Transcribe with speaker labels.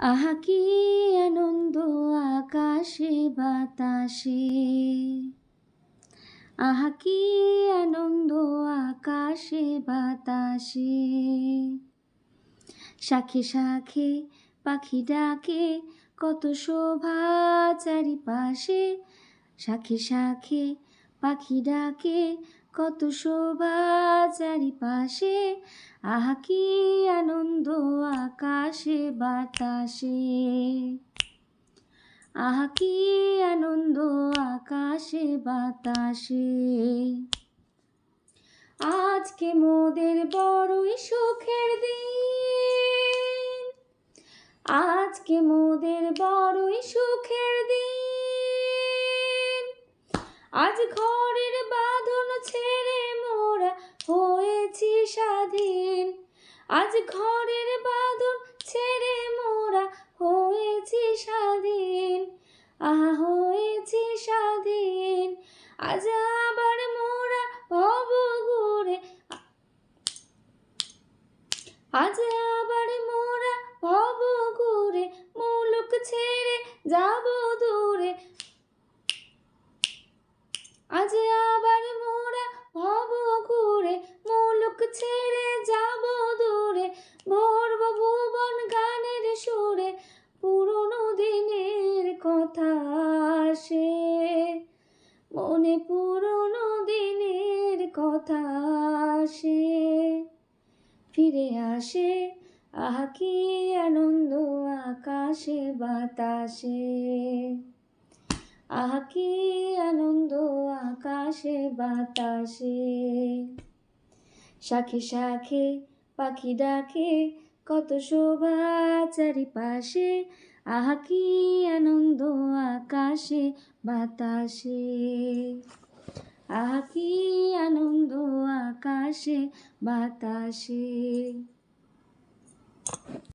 Speaker 1: আহা কি আনন্দ আকাশে বাতাসে, আহা কি আনন্দ আকাশে বাতাসে। শাখে শাখে পাখি ডাকে, কত শোভা চারিপাশে। শাখে শাখে পাখি ডাকে, কত শোভা চারিপাশে। আহা কি আনন্দ আকাশে বাতাসে, আহা কি আনন্দ আকাশে বাতাসে। আজকে মোদের বড়ই সুখের দিন, আজকে মোদের বড়ই সুখের দিন। আজ ঘরের বাঁধন ছেড়ে মোরা হয়েছি স্বাধীন, আজ ঘরের বাঁধন ছেড়ে মোরা হয়েছি স্বাধীন। আহা হয়েছি স্বাধীন, আজ আবার মোরা ভব ঘুরে, আজ আবার মোরা ভব ঘুরে মুলুক ছেড়ে যাব দূরে। আজ আবার মোরা ভব ঘুরে মুলুক ছেড়ে যাব দূরে। ভরব ভুবন গানের সুরে, পুরনো দিনের কথা আসে মনে, পুরনো দিনের কথা আসে ফিরে আসে। আহা কি আনন্দ আকাশে বাতাসে, আহা কি আনন্দ আকাশে বাতাসে। শাখে শাখে পাখি ডাকে, কত শোভা চারিপাশে। আহা কি আনন্দ আকাশে বাতাসে, আহা কি আনন্দ আকাশে বাতাসে।